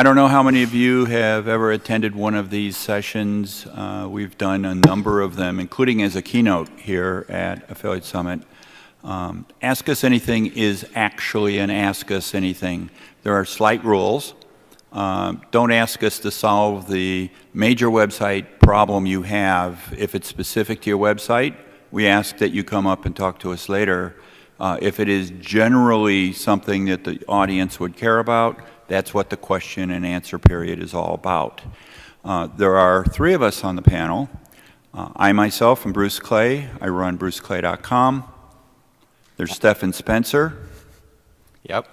I don't know how many of you have ever attended one of these sessions. We've done a number of them, including as a keynote here at Affiliate Summit. Ask Us Anything is actually an Ask Us Anything. There are slight rules. Don't ask us to solve the major website problem you have if it's specific to your website. We ask that you come up and talk to us later. If it is generally something that the audience would care about, that's what the question and answer period is all about. There are 3 of us on the panel. I myself am Bruce Clay. I run bruceclay.com. There's Stephen Spencer. Yep.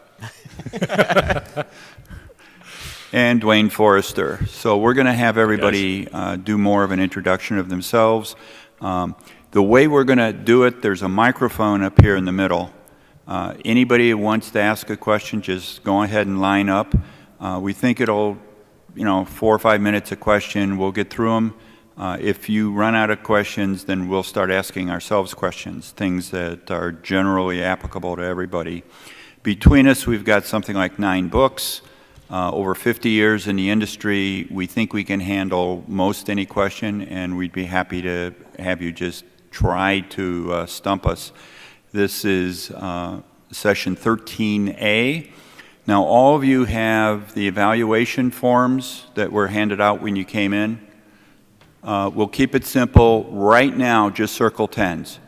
And Dwayne Forrester. So we're going to have everybody do more of an introduction of themselves. The way we're going to do it, there's a microphone up here in the middle. Anybody who wants to ask a question, just go ahead and line up. We think it'll, 4 or 5 minutes a question. We'll get through them. If you run out of questions, then we'll start asking ourselves questions, things that are generally applicable to everybody. Between us, we've got something like 9 books. Over 50 years in the industry, we think we can handle most any question, and we'd be happy to have you just try to stump us. This is session 13A. Now, all of you have the evaluation forms that were handed out when you came in. We'll keep it simple. Right now, just circle 10s.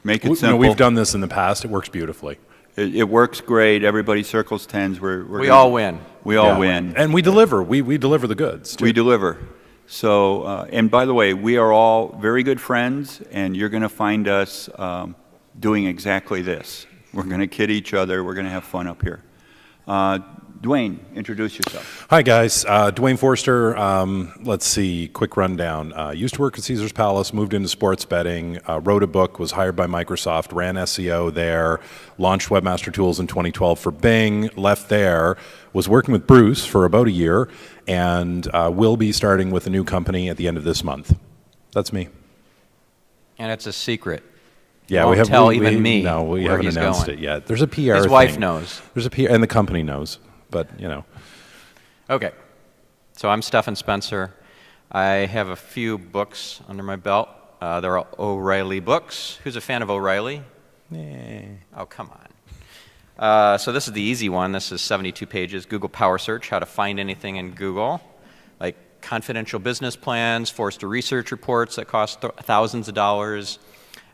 Make it simple. We've done this in the past. It works beautifully. It works great. Everybody circles 10s. We all win. We all win. And we deliver. We deliver the goods, too. We deliver. So, and by the way, we are all very good friends, and you're going to find us doing exactly this. We're going to kid each other. We're going to have fun up here. Dwayne, introduce yourself. Hi, guys. Dwayne Forrester. Let's see, quick rundown. Used to work at Caesars Palace, moved into sports betting, wrote a book, was hired by Microsoft, ran SEO there, launched Webmaster Tools in 2012 for Bing, left there, was working with Bruce for about a year, and will be starting with a new company at the end of this month. That's me. And it's a secret. Yeah, we haven't me. No, we haven't announced it yet. There's a PR thing. His wife knows. There's a PR, and the company knows. But, Okay. So I'm Stephen Spencer. I have a few books under my belt. They're O'Reilly books. Who's a fan of O'Reilly? Yeah. Oh, come on. So this is the easy one. This is 72 pages. Google Power Search, how to find anything in Google. Like confidential business plans, Forrester research reports that cost thousands of dollars.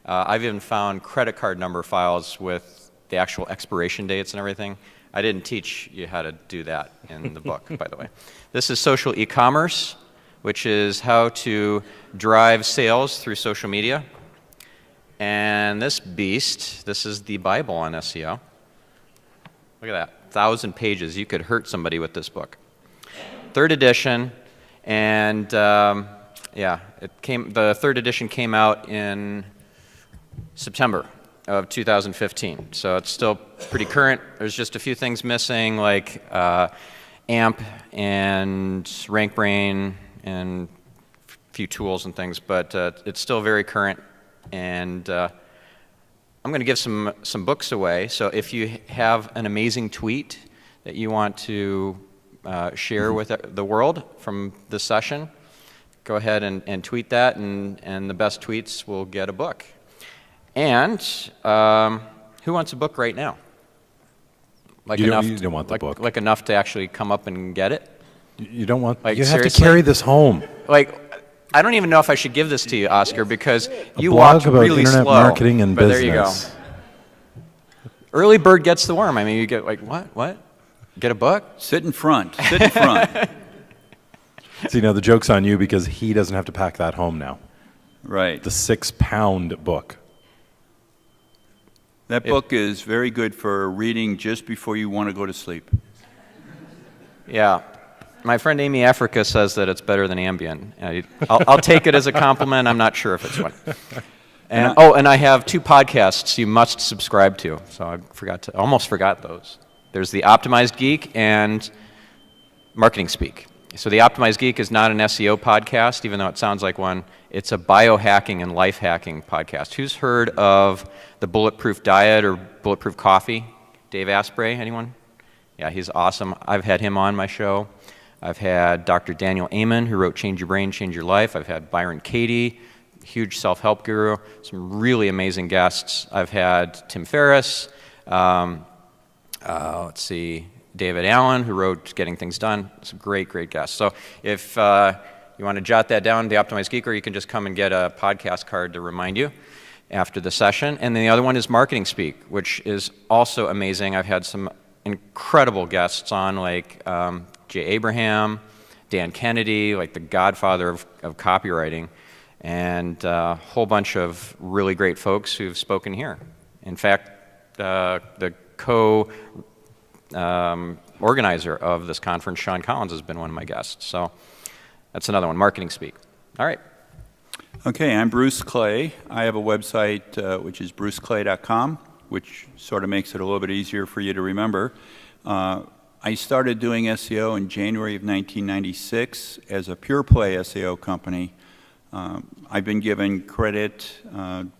I've even found credit card number files with the actual expiration dates and everything. I didn't teach you how to do that in the book, by the way. This is social e-commerce, which is how to drive sales through social media. And this beast, this is the Bible on SEO. Look at that, 1,000 pages. You could hurt somebody with this book. 3rd edition, and the 3rd edition came out in September of 2015, so it's still pretty current. There's just a few things missing, like AMP and RankBrain and a few tools and things, but it's still very current. And I'm going to give some books away. So if you have an amazing tweet that you want to share with the world from this session, go ahead and tweet that, and the best tweets will get a book. And who wants a book right now? Like you don't want the book. Like enough to actually come up and get it? You don't want. Like, you have seriously? to carry this home. Like, I don't even know if I should give this to you, Oscar, because you blog walked about really internet slow. marketing and but business. There you go. Early bird gets the worm. I mean, you get like, what? Get a book? Sit in front. Sit in front. See, now the joke's on you because he doesn't have to pack that home now. Right. The 6-pound book. That book is very good for reading just before you want to go to sleep. Yeah. My friend Amy Africa says that it's better than Ambien. I'll take it as a compliment. I'm not sure if it's one. And I have 2 podcasts you must subscribe to. So I almost forgot those. There's the Optimized Geek and Marketing Speak. So the Optimized Geek is not an SEO podcast, even though it sounds like one. It's a biohacking and life hacking podcast. Who's heard of the Bulletproof Diet or Bulletproof Coffee? Dave Asprey, anyone? Yeah, he's awesome. I've had him on my show. I've had Dr. Daniel Amen, who wrote Change Your Brain, Change Your Life. I've had Byron Katie, huge self-help guru, some really amazing guests. I've had Tim Ferriss, let's see, David Allen, who wrote Getting Things Done. Some great, great guests. So if you want to jot that down, The Optimized Geek, or you can just come and get a podcast card to remind you after the session. And then the other one is Marketing Speak, which is also amazing. I've had some incredible guests on, like Jay Abraham, Dan Kennedy, like the godfather of copywriting, and a whole bunch of really great folks who've spoken here. In fact, the organizer of this conference, Sean Collins, has been one of my guests. So that's another one, Marketing Speak. All right. Okay, I'm Bruce Clay. I have a website which is bruceclay.com, which sort of makes it a little bit easier for you to remember. I started doing SEO in January of 1996 as a pure play SEO company. I've been given credit,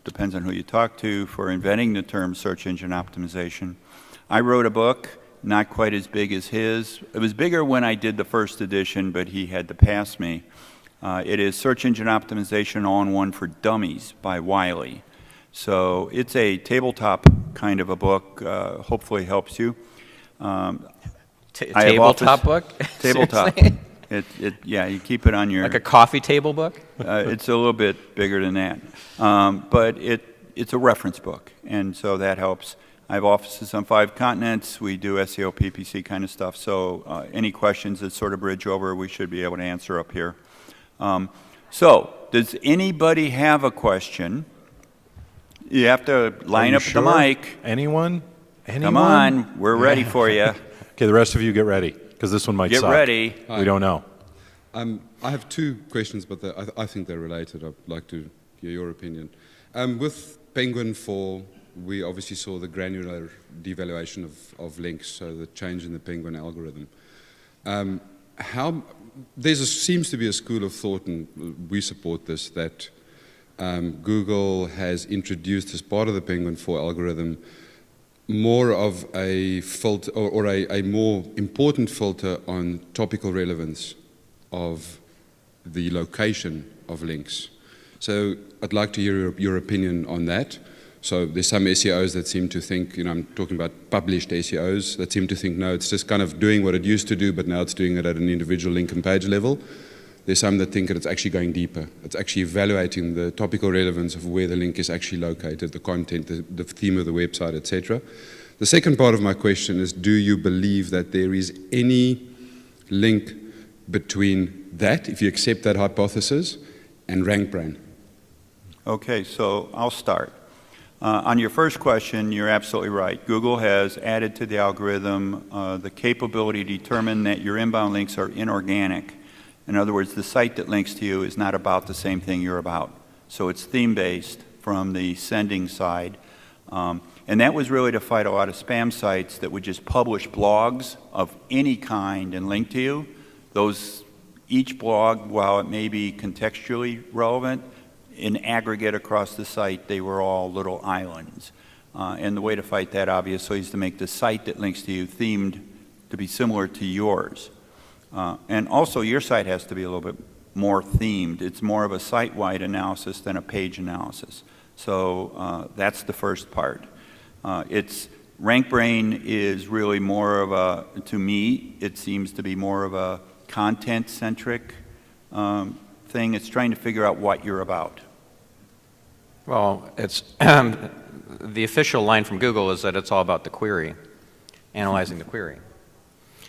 depends on who you talk to, for inventing the term search engine optimization. I wrote a book, not quite as big as his. It was bigger when I did the first edition, but he had to pass me. It is Search Engine Optimization All-in-One for Dummies by Wiley. So it's a tabletop kind of a book, hopefully helps you. Tabletop book? Tabletop. Yeah, you keep it on your... Like a coffee table book? It's a little bit bigger than that. But it's a reference book, and so that helps. I have offices on 5 continents. We do SEO, PPC kind of stuff. So any questions that sort of bridge over, we should be able to answer up here. So does anybody have a question? You have to line up sure? the mic. Anyone? Come on, we're ready for you. Okay, the rest of you get ready, because this one might suck. Get ready. We don't know. I have 2 questions, but I think they're related. I'd like to hear your opinion. With Penguin 4, we obviously saw the granular devaluation of links, so the change in the Penguin algorithm. Seems to be a school of thought, and we support this, that Google has introduced as part of the Penguin 4 algorithm more of a filter, or a more important filter on topical relevance of the location of links. So I'd like to hear your opinion on that. So there's some SEOs that seem to think, I'm talking about published SEOs, that seem to think, no, it's just kind of doing what it used to do, but now it's doing it at an individual link and page level. There's some that think that it's actually going deeper. It's actually evaluating the topical relevance of where the link is actually located, the content, the theme of the website, etc. The second part of my question is, do you believe that there is any link between that, if you accept that hypothesis, and RankBrain? Okay, so I'll start. On your first question, you're absolutely right. Google has added to the algorithm the capability to determine that your inbound links are inorganic. In other words, the site that links to you is not about the same thing you're about. So it's theme-based from the sending side. And that was really to fight a lot of spam sites that would just publish blogs of any kind and link to you. Each blog, while it may be contextually relevant, in aggregate across the site, they were all little islands. And the way to fight that, obviously, is to make the site that links to you themed to be similar to yours. And also, your site has to be a little bit more themed. It's more of a site-wide analysis than a page analysis. So that's the first part. RankBrain is really more of a, to me, it seems to be more of a content-centric thing. It's trying to figure out what you're about. Well, it's the official line from Google is that it's all about the query, analyzing the query.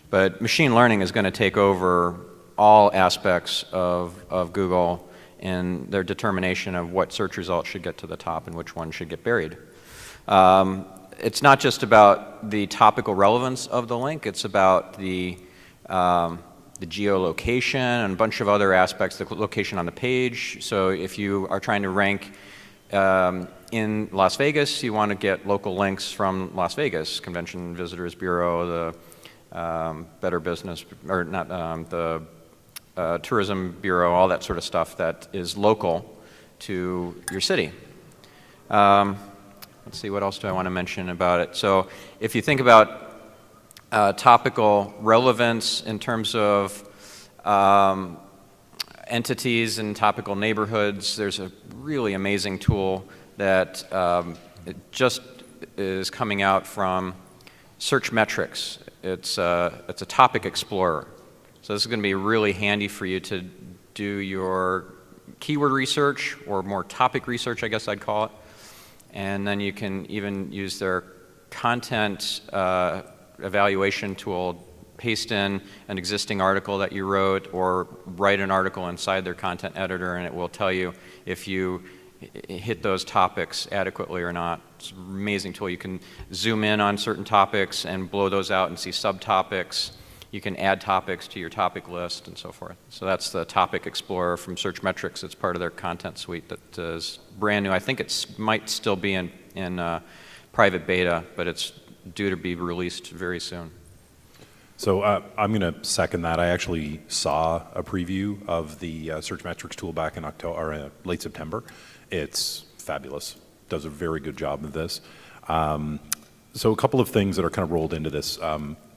But machine learning is going to take over all aspects of Google in their determination of what search results should get to the top and which ones should get buried. It's not just about the topical relevance of the link, it's about the geolocation and a bunch of other aspects, the location on the page. So if you are trying to rank in Las Vegas, you want to get local links from Las Vegas, Convention Visitors Bureau, the Better Business, or not, the Tourism Bureau, all that sort of stuff that is local to your city. Let's see, what else do I want to mention about it? So if you think about topical relevance in terms of entities and topical neighborhoods. There's a really amazing tool that it just is coming out from Search Metrics. It's a topic explorer. So this is going to be really handy for you to do your keyword research, or more topic research, I guess I'd call it. And then you can even use their content evaluation tool, paste in an existing article that you wrote, or write an article inside their content editor, and it will tell you if you hit those topics adequately or not. It's an amazing tool. You can zoom in on certain topics and blow those out and see subtopics. You can add topics to your topic list and so forth. So that's the Topic Explorer from Search Metrics. It's part of their content suite that is brand new. I think it might still be in private beta, but it's due to be released very soon. So I'm going to second that. I actually saw a preview of the Search Metrics tool back in October, or late September. It's fabulous. Does a very good job of this. So a couple of things that are kind of rolled into this.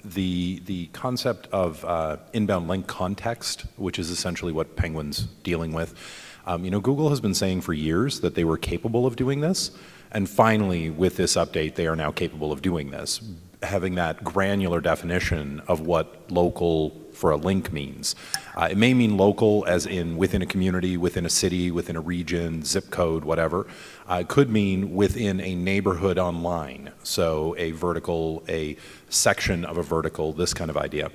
The concept of inbound link context, which is essentially what Penguin's dealing with. Google has been saying for years that they were capable of doing this, and finally, with this update, they are now capable of doing this, having that granular definition of what local for a link means. It may mean local as in within a community, within a city, within a region, zip code, whatever. It could mean within a neighborhood online, so a vertical, a section of a vertical, this kind of idea.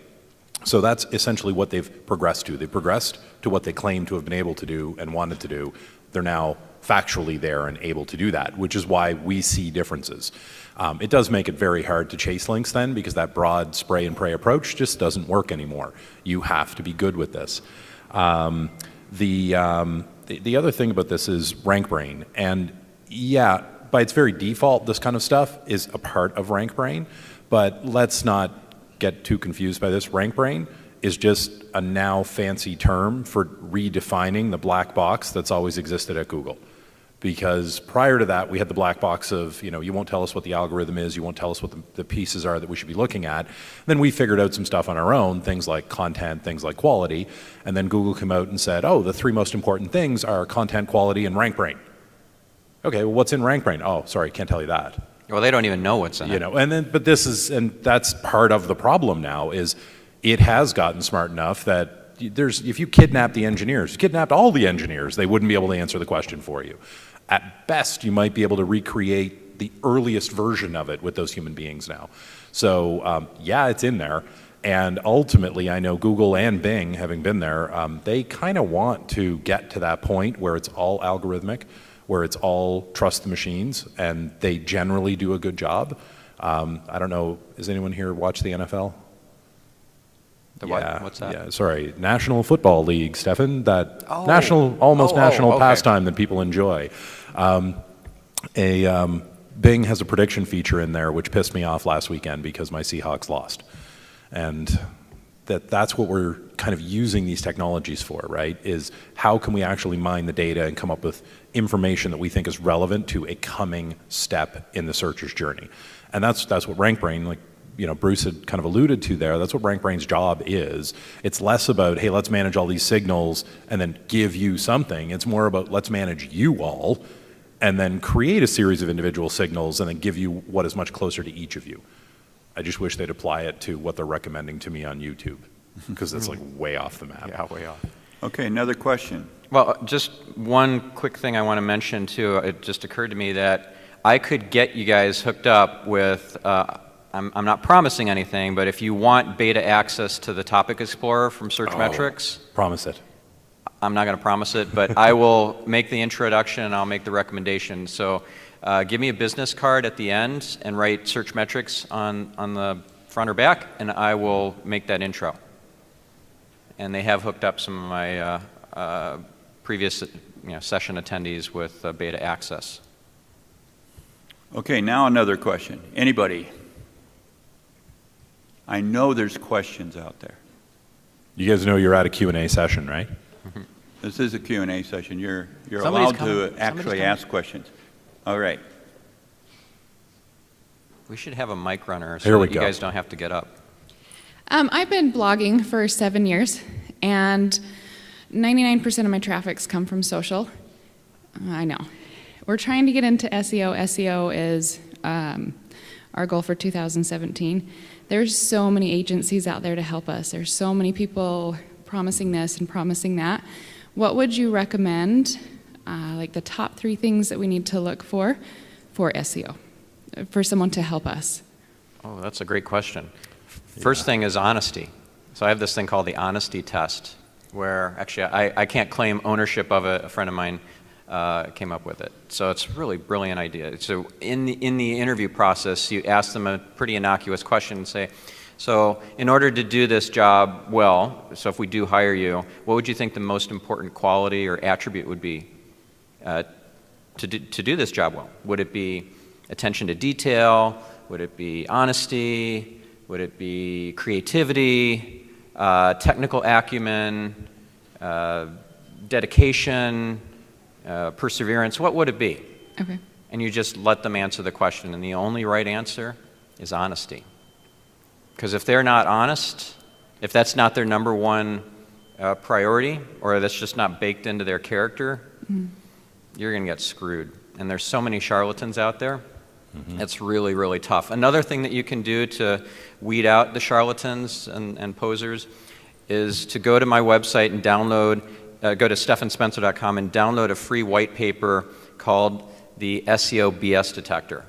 So that's essentially what they've progressed to. They've progressed to what they claim to have been able to do and wanted to do. They're now factually there and able to do that, which is why we see differences. It does make it very hard to chase links then, because that broad spray and pray approach just doesn't work anymore. You have to be good with this. The other thing about this is RankBrain, and yeah, by its very default, this kind of stuff is a part of RankBrain, but let's not get too confused by this. RankBrain is just a now fancy term for redefining the black box that's always existed at Google. Because prior to that, we had the black box of, you won't tell us what the algorithm is, you won't tell us what the pieces are that we should be looking at. Then we figured out some stuff on our own, things like content, things like quality, and then Google came out and said, oh, the three most important things are content, quality, and RankBrain. Okay, well, what's in RankBrain? Oh, sorry, can't tell you that. Well, they don't even know what's in it. And that's part of the problem now, is it has gotten smart enough that if you kidnap the engineers, kidnapped all the engineers, they wouldn't be able to answer the question for you. At best, you might be able to recreate the earliest version of it with those human beings now. So yeah, it's in there. And ultimately, I know Google and Bing, having been there, they kind of want to get to that point where it's all algorithmic, where it's all trust the machines, and they generally do a good job. I don't know, has anyone here watched the NFL? The what? What's that? Yeah, sorry, National Football League, Stefan. That national okay. pastime that people enjoy. Bing has a prediction feature in there, which pissed me off last weekend because my Seahawks lost, and that's what we're kind of using these technologies for, right? Is how can we actually mine the data and come up with information that we think is relevant to a coming step in the searcher's journey, and that's what RankBrain, like Bruce had kind of alluded to there, that's what RankBrain's job is. It's less about, hey, let's manage all these signals and then give you something. It's more about, let's manage you all and then create a series of individual signals and then give you what is much closer to each of you. I just wish they'd apply it to what they're recommending to me on YouTube, because it's like way off the map. Yeah, way off. Okay, another question. Well, just one quick thing I want to mention too. It just occurred to me that I could get you guys hooked up with I'm not promising anything, but if you want beta access to the Topic Explorer from Search Metrics. Promise it. I'm not going to promise it, but I will make the introduction and I'll make the recommendation. So give me a business card at the end and write Search Metrics on the front or back, and I will make that intro. And they have hooked up some of my previous session attendees with beta access. Okay, now another question. Anybody? I know there's questions out there. You guys know you're at a Q&A session, right? Mm-hmm. This is a Q&A session. You're Somebody's allowed coming. to actually ask questions. All right. We should have a mic runner Here so we that you go. guys don't have to get up. I've been blogging for 7 years, and 99% of my traffic's come from social. I know. We're trying to get into SEO. SEO is our goal for 2017. There's so many agencies out there to help us. There's so many people promising this and promising that. What would you recommend, like the top 3 things that we need to look for SEO, for someone to help us? Oh, that's a great question. First thing is honesty. So I have this thing called the honesty test, where actually I can't claim ownership of it. A friend of mine came up with it. So it's a really brilliant idea. So in the interview process, you ask them a pretty innocuous question and say, so in order to do this job well, so if we do hire you, what would you think the most important quality or attribute would be to do this job well? Would it be attention to detail? Would it be honesty? Would it be creativity, technical acumen, dedication, perseverance? What would it be? Okay. And you just let them answer the question, and the only right answer is honesty. Because if they're not honest, if that's not their number one priority, or that's just not baked into their character, you're going to get screwed. And there's so many charlatans out there. It's really, really tough. Another thing that you can do to weed out the charlatans and posers is to go to my website and download, go to stephenspencer.com and download a free white paper called the SEO BS Detector.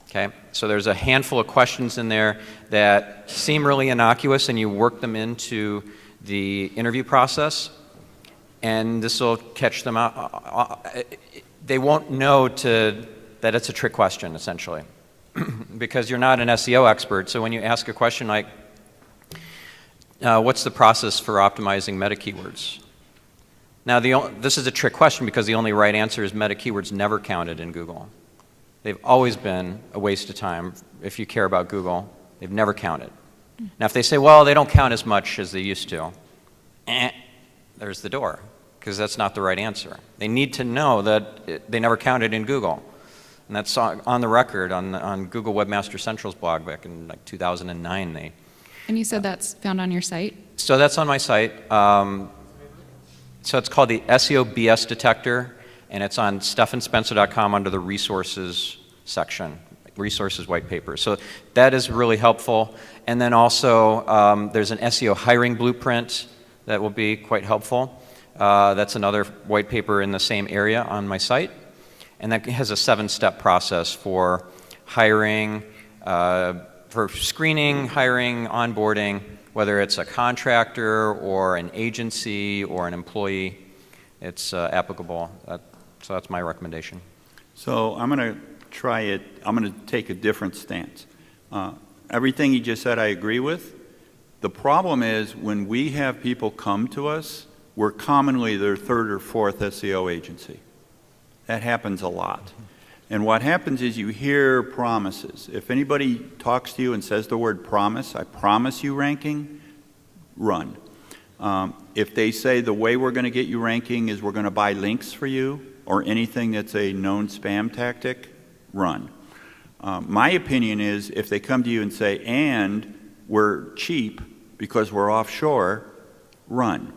Okay? So there's a handful of questions in there that seem really innocuous, and you work them into the interview process, and this will catch them out. They won't know that it's a trick question, essentially, because you're not an SEO expert. So when you ask a question like, what's the process for optimizing meta keywords? Now, this is a trick question because the only right answer is meta keywords never counted in Google. They've always been a waste of time if you care about Google. They've never counted. Now, if they say, well, they don't count as much as they used to, there's the door, because that's not the right answer. They need to know that they never counted in Google. And that's on the record on Google Webmaster Central's blog back in like 2009. And you said that's found on your site? So that's on my site. So it's called the SEO BS Detector, and it's on stephenspencer.com under the resources section, resources white paper. So that is really helpful. And then also there's an SEO hiring blueprint that will be quite helpful. That's another white paper in the same area on my site. And that has a 7-step process for hiring, for screening, hiring, onboarding, whether it's a contractor or an agency or an employee. It's applicable. So that's my recommendation. So I'm going to try it. I'm going to take a different stance. Everything you just said I agree with. The problem is when we have people come to us, we're commonly their 3rd or 4th SEO agency. That happens a lot. And what happens is you hear promises. If anybody talks to you and says the word promise, I promise you ranking, run. If they say the way we're going to get you ranking is we're going to buy links for you or anything that's a known spam tactic, run. My opinion is if they come to you and say, and we're cheap because we're offshore, run.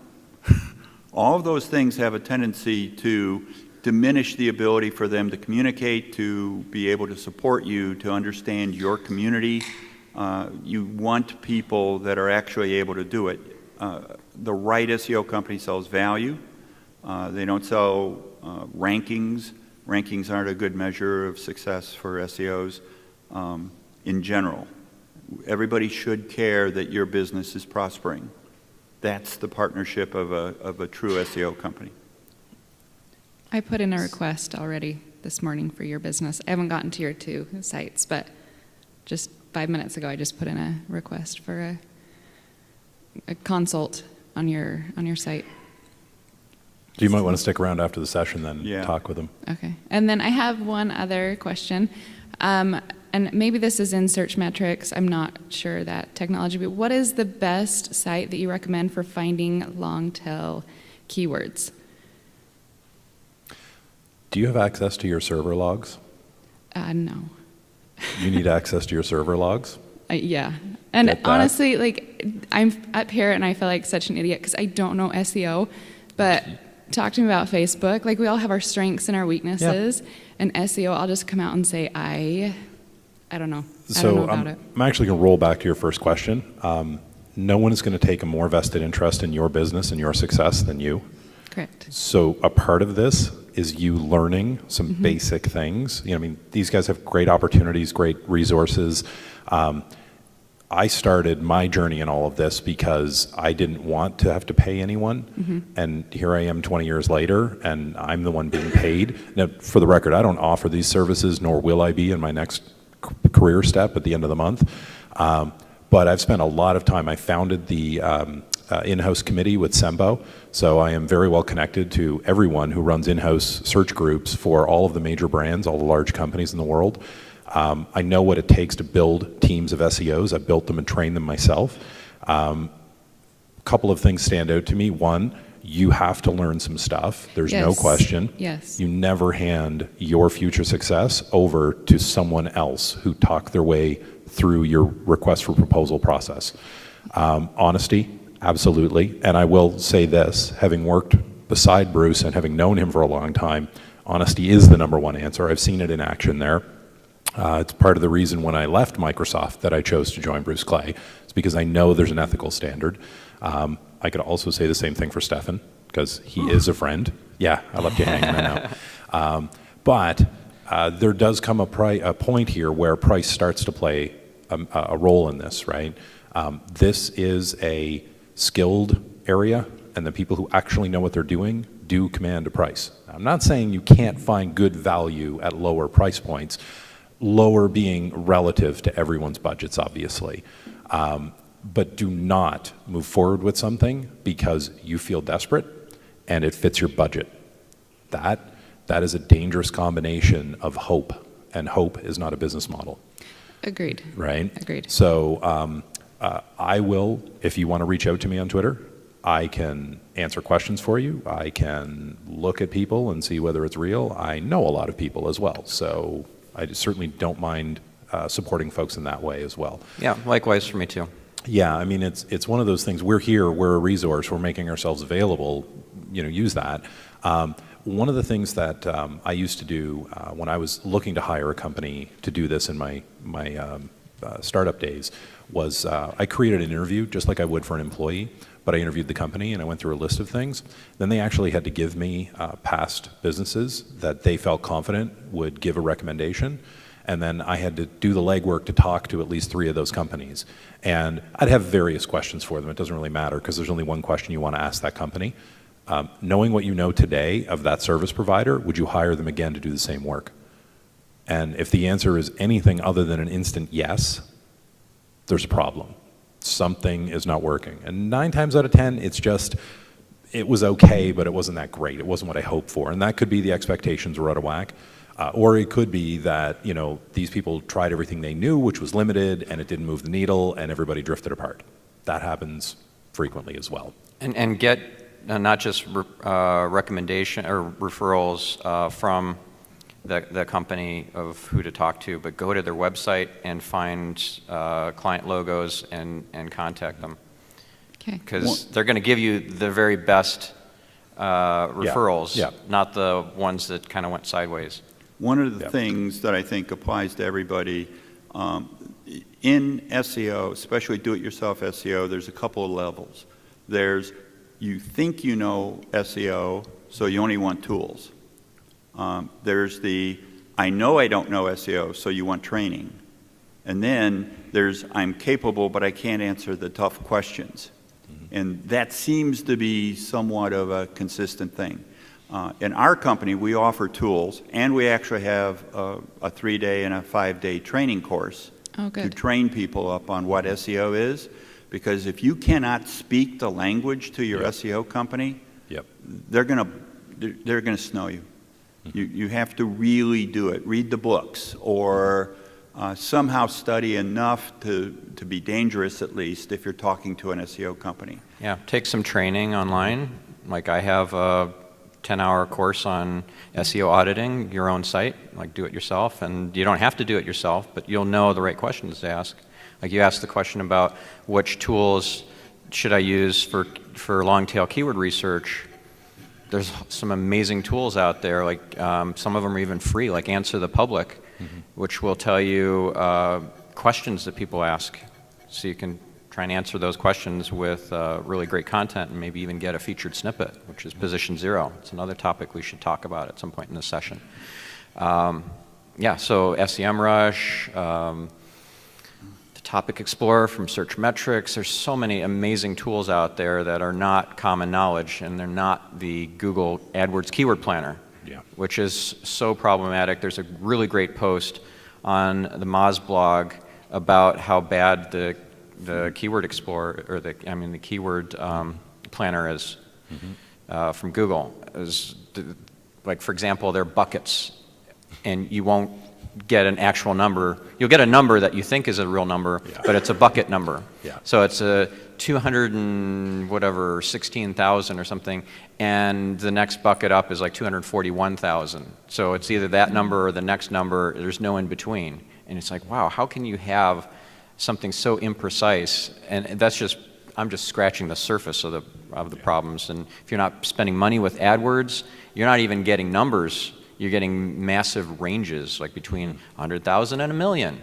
All of those things have a tendency to diminish the ability for them to communicate, to be able to support you, to understand your community. You want people that are actually able to do it. The right SEO company sells value. They don't sell rankings. Rankings aren't a good measure of success for SEOs in general. Everybody should care that your business is prospering. That's the partnership of a true SEO company. I put in a request already this morning for your business. I haven't gotten to your 2 sites, but just 5 minutes ago I just put in a request for a consult on your site. So you might want to stick around after the session then, Yeah. talk with them. Okay. And then I have one other question. And maybe this is in search metrics. I'm not sure that technology, but what is the best site that you recommend for finding long tail keywords? Do you have access to your server logs? No. You need access to your server logs? Yeah. And Get that. honestly, like, I'm at Parrot and I feel like such an idiot because I don't know SEO, but talk to me about Facebook. Like, we all have our strengths and our weaknesses. And SEO, I'll just come out and say, I don't know. I don't know about it. I'm actually going to roll back to your first question. No one is going to take a more vested interest in your business and your success than you. Correct. So a part of this is you learning some basic things. I mean, these guys have great opportunities, great resources. I started my journey in all of this because I didn't want to have to pay anyone. And here I am 20 years later, and I'm the one being paid. Now, for the record, I don't offer these services, nor will I be in my next career step at the end of the month. But I've spent a lot of time. I founded the in-house committee with Sembo, so I am very well connected to everyone who runs in-house search groups for all of the major brands, all the large companies in the world. I know what it takes to build teams of SEOs. I've built them and trained them myself. A couple of things stand out to me. One, you have to learn some stuff. There's no question. Yes. You never hand your future success over to someone else who talked their way through your request for proposal process. Honesty, absolutely. And I will say this, having worked beside Bruce and having known him for a long time, honesty is the number one answer. I've seen it in action there. It's part of the reason when I left Microsoft that I chose to join Bruce Clay. It's because I know there's an ethical standard. I could also say the same thing for Stefan, because he is a friend. Yeah, I left you hanging, I know. But there does come a point here where price starts to play a role in this, right? This is a skilled area, and the people who actually know what they're doing do command a price. I'm not saying you can't find good value at lower price points, lower being relative to everyone's budgets, obviously. But do not move forward with something because you feel desperate and it fits your budget. That is a dangerous combination of hope, and hope is not a business model. Agreed. Right? Agreed. So I will, if you want to reach out to me on Twitter, I can answer questions for you. I can look at people and see whether it's real. I know a lot of people as well, so I certainly don't mind supporting folks in that way as well. Yeah, likewise for me too. Yeah, I mean, it's one of those things. We're here, we're a resource, we're making ourselves available, use that. One of the things that I used to do when I was looking to hire a company to do this in my startup days was I created an interview just like I would for an employee, but I interviewed the company and I went through a list of things. Then they actually had to give me past businesses that they felt confident would give a recommendation. And then I had to do the legwork to talk to at least 3 of those companies. And I'd have various questions for them. It doesn't really matter because there's only one question you want to ask that company. Knowing what you know today of that service provider, would you hire them again to do the same work? And if the answer is anything other than an instant yes, there's a problem. Something is not working. And 9 times out of 10, it was okay, but it wasn't that great. It wasn't what I hoped for. And that could be the expectations were out of whack. Or it could be that, these people tried everything they knew, which was limited, and it didn't move the needle, and everybody drifted apart. That happens frequently as well. And get not just recommendation or referrals from the company of who to talk to, but go to their website and find client logos and contact them. Okay. Because they're going to give you the very best referrals, Yeah. not the ones that kind of went sideways. One of the things that I think applies to everybody in SEO, especially do-it-yourself SEO, there's a couple of levels. There's you think you know SEO, so you only want tools. There's the I know I don't know SEO, so you want training. And then there's I'm capable, but I can't answer the tough questions. And that seems to be somewhat of a consistent thing. In our company, we offer tools, and we actually have a 3-day and a 5-day training course to train people up on what SEO is. Because if you cannot speak the language to your SEO company, they're gonna snow you. You have to really do it. Read the books, or somehow study enough to be dangerous, at least, if you're talking to an SEO company. Yeah, take some training online. Like I have a 10-hour course on SEO auditing your own site, like do it yourself. And you don't have to do it yourself, but you'll know the right questions to ask. Like you asked the question about which tools should I use for long-tail keyword research. There's some amazing tools out there, like some of them are even free, like Answer the Public, which will tell you questions that people ask. So you can try and answer those questions with really great content and maybe even get a featured snippet, which is position 0. It's another topic we should talk about at some point in this session. Yeah, so SEMrush, the Topic Explorer from Searchmetrics. There's so many amazing tools out there that are not common knowledge, and they're not the Google AdWords Keyword Planner, which is so problematic. There's a really great post on the Moz blog about how bad the Keyword Explorer, or the Keyword Planner is from Google. Like, for example, there are buckets, and you won't get an actual number. You'll get a number that you think is a real number, but it's a bucket number. So it's a 200 and whatever, 16,000 or something, and the next bucket up is like 241,000. So it's either that number or the next number. There's no in between. And it's like, wow, how can you have something so imprecise? And that's just, I'm just scratching the surface of the problems. And if you're not spending money with AdWords, you're not even getting numbers. You're getting massive ranges, like between 100,000 and 1 million.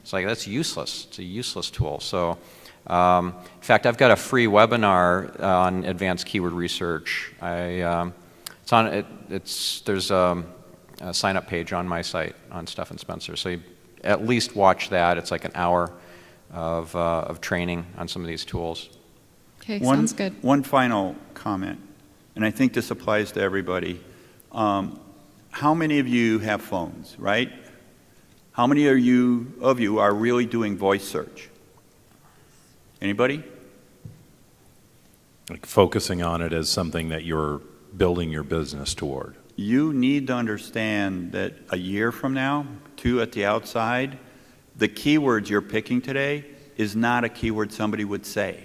It's like, that's useless. It's a useless tool. So, in fact, I've got a free webinar on advanced keyword research. There's a sign-up page on my site on Stephan Spencer. So you at least watch that. It's like an hour of training on some of these tools. Okay, sounds good. One final comment, and I think this applies to everybody. How many of you have phones, right? How many of you are really doing voice search? Anybody? Like focusing on it as something that you're building your business toward. You need to understand that a year from now, 2 at the outside, the keywords you're picking today is not a keyword somebody would say.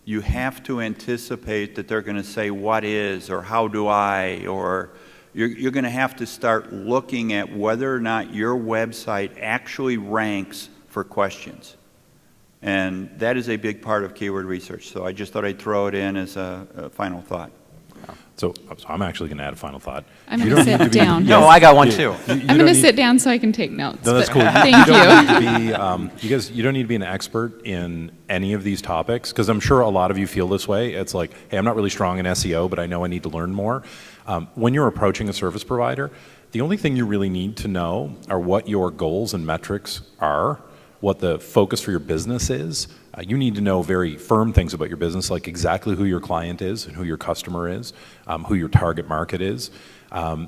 You have to anticipate that they're going to say what is, or how do I, or you're going to have to start looking at whether or not your website actually ranks for questions. And that is a big part of keyword research. So I just thought I'd throw it in as a final thought. So I'm actually going to add a final thought. I'm going to sit down. No, I got one too. I'm going to sit down so I can take notes. No, that's cool. Thank you. You don't need to be an expert in any of these topics, because I'm sure a lot of you feel this way. It's like, hey, I'm not really strong in SEO, but I know I need to learn more. When you're approaching a service provider, the only thing you really need to know are what your goals and metrics are, what the focus for your business is. You need to know very firm things about your business, like exactly who your client is and who your customer is, who your target market is.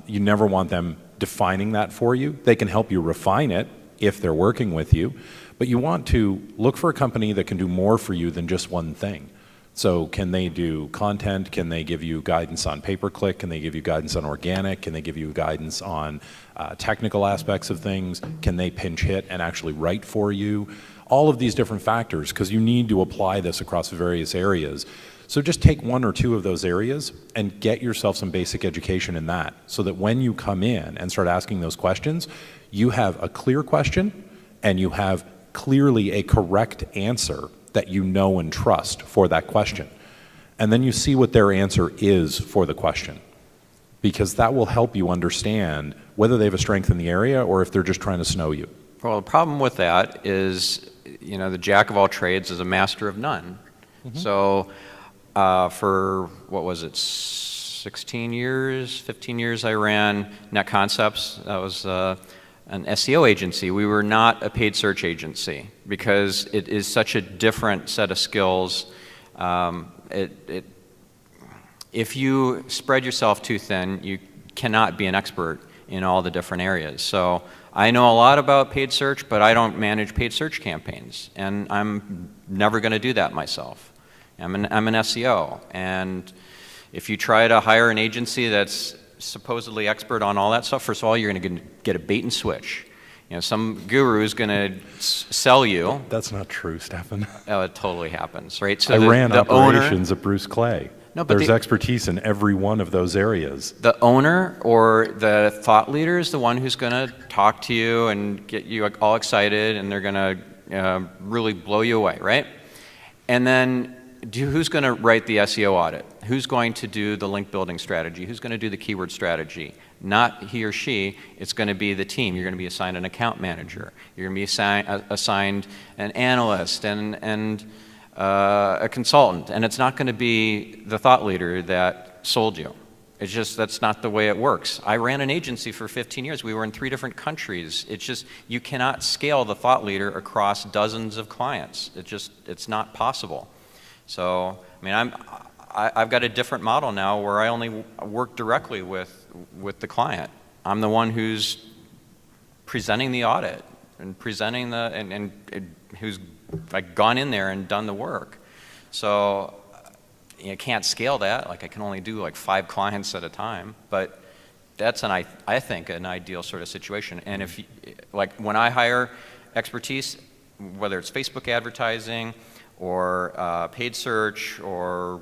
You never want them defining that for you. They can help you refine it if they're working with you, but you want to look for a company that can do more for you than just one thing. So can they do content? Can they give you guidance on pay-per-click? Can they give you guidance on organic? Can they give you guidance on technical aspects of things? Can they pinch hit and actually write for you? All of these different factors, because you need to apply this across various areas. So just take 1 or 2 of those areas and get yourself some basic education in that, so that when you come in and start asking those questions, you have a clear question and you have clearly a correct answer that you know and trust for that question. And then you see what their answer is for the question, because that will help you understand whether they have a strength in the area or if they're just trying to snow you. Well, the problem with that is, the jack of all trades is a master of none. So for, what was it, 16 years, 15 years, I ran Net Concepts. That was an SEO agency. We were not a paid search agency, because it is such a different set of skills. If you spread yourself too thin, you cannot be an expert in all the different areas. So I know a lot about paid search, but I don't manage paid search campaigns, and I'm never going to do that myself. I'm an SEO, and if you try to hire an agency that's supposedly expert on all that stuff, first of all, you're going to get a bait and switch. Some guru is going to sell you. That's not true, Stephan. Oh, it totally happens, right? So I ran operations at Bruce Clay. No, but there's expertise in every one of those areas. The owner or the thought leader is the one who's going to talk to you and get you all excited, and they're going to really blow you away, right? And then who's going to write the SEO audit? Who's going to do the link building strategy? Who's going to do the keyword strategy? Not he or she, it's going to be the team. You're going to be assigned an account manager. You're going to be assigned an analyst and a consultant. And it's not going to be the thought leader that sold you. It's just, that's not the way it works. I ran an agency for 15 years. We were in 3 different countries. It's just, you cannot scale the thought leader across dozens of clients. It's not possible. So, I mean, I've got a different model now where I only work directly with the client. I'm the one who's presenting the audit and presenting and who's like gone in there and done the work. So, you can't scale that. Like I can only do like 5 clients at a time, but that's I think an ideal sort of situation. And if like when I hire expertise, whether it's Facebook advertising or paid search or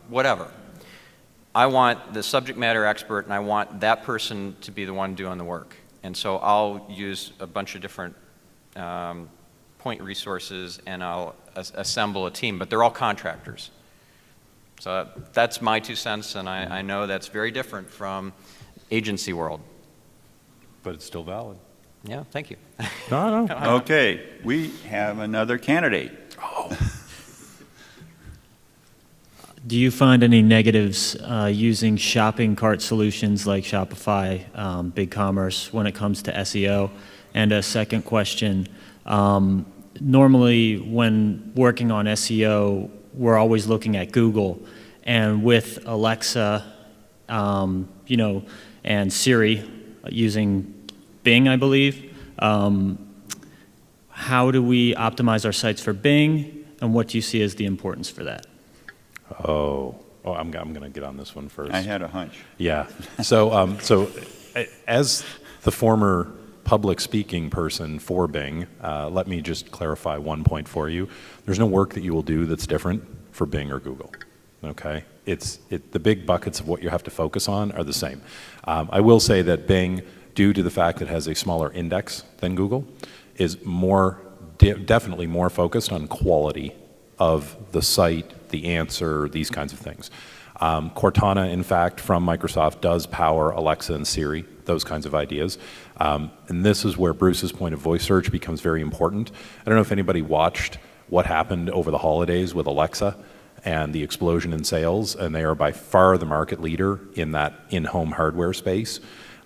whatever, I want the subject matter expert, and I want that person to be the one doing the work. And so I'll use a bunch of different point resources, and I'll assemble a team. But they're all contractors. So that's my 2 cents, and I know that's very different from agency world. But it's still valid. Yeah, thank you. No. Okay, we have another candidate. Do you find any negatives using shopping cart solutions like Shopify, BigCommerce, when it comes to SEO? And a second question, normally when working on SEO, we're always looking at Google, and with Alexa, and Siri using Bing, I believe. How do we optimize our sites for Bing, and what do you see as the importance for that? I'm going to get on this one first. I had a hunch. Yeah. So, as the former public speaking person for Bing, let me just clarify one point for you. There's no work that you will do that's different for Bing or Google. Okay? The big buckets of what you have to focus on are the same. I will say that Bing, due to the fact that it has a smaller index than Google, is definitely more focused on quality of the site, the answer, these kinds of things. Cortana, in fact, from Microsoft does power Alexa and Siri, those kinds of ideas. And this is where Bruce's point of voice search becomes very important. I don't know if anybody watched what happened over the holidays with Alexa and the explosion in sales, and they are by far the market leader in that in-home hardware space.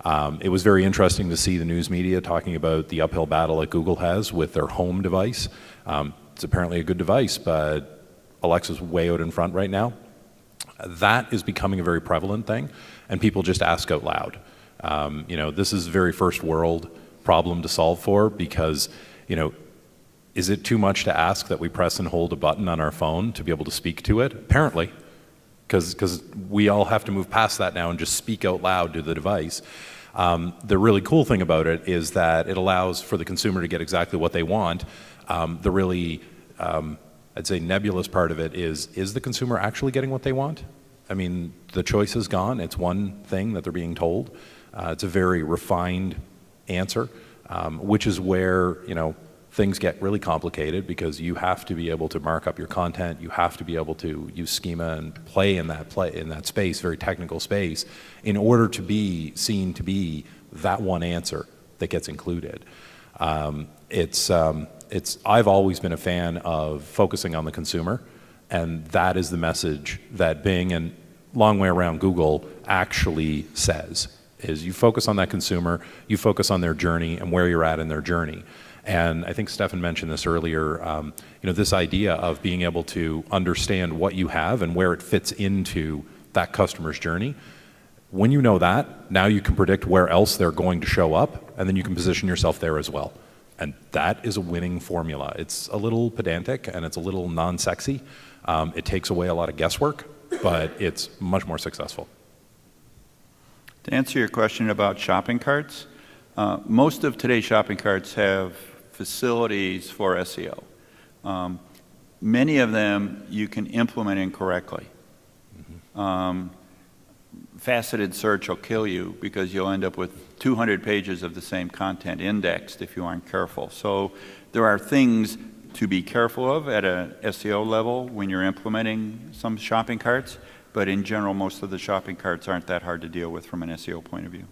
It was very interesting to see the news media talking about the uphill battle that Google has with their home device. It's apparently a good device, but Alexa's way out in front right now. That is becoming a very prevalent thing, and people just ask out loud. This is a very first world problem to solve for because, is it too much to ask that we press and hold a button on our phone to be able to speak to it? Apparently, because we all have to move past that now and just speak out loud to the device. The really cool thing about it is that it allows for the consumer to get exactly what they want. The really, I'd say, nebulous part of it is the consumer actually getting what they want? I mean, the choice is gone. It's one thing that they're being told. It's a very refined answer, which is where, things get really complicated because you have to be able to mark up your content. You have to be able to use schema and play in that space, very technical space, in order to be seen to be that one answer that gets included. I've always been a fan of focusing on the consumer, and that is the message that Bing and long way around Google actually says, is you focus on that consumer, you focus on their journey and where you're at in their journey. And I think Stefan mentioned this earlier, this idea of being able to understand what you have and where it fits into that customer's journey. When you know that, now you can predict where else they're going to show up, and then you can position yourself there as well. And that is a winning formula. It's a little pedantic and it's a little non-sexy. It takes away a lot of guesswork, but it's much more successful. To answer your question about shopping carts, most of today's shopping carts have facilities for SEO. Many of them you can implement incorrectly. Faceted search will kill you because you'll end up with 200 pages of the same content indexed if you aren't careful. So there are things to be careful of at a SEO level when you're implementing some shopping carts, but in general, most of the shopping carts aren't that hard to deal with from an SEO point of view.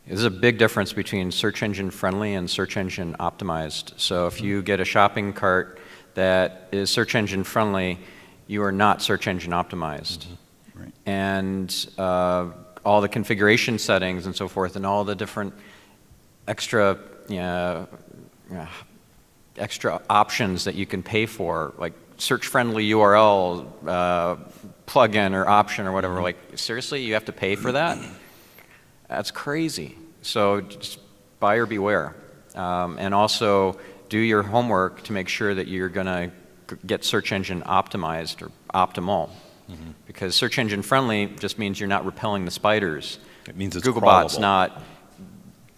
There's a big difference between search engine friendly and search engine optimized. So if you get a shopping cart that is search engine friendly, you are not search engine optimized. Right. And all the configuration settings and so forth, and all the different extra extra options that you can pay for, like search-friendly URL plugin or option or whatever. Like, seriously, you have to pay for that? That's crazy. So just buyer beware. And also do your homework to make sure that you're going to get search engine optimized or optimal. Because search engine friendly just means you're not repelling the spiders. It means it's Googlebot's crawlable. not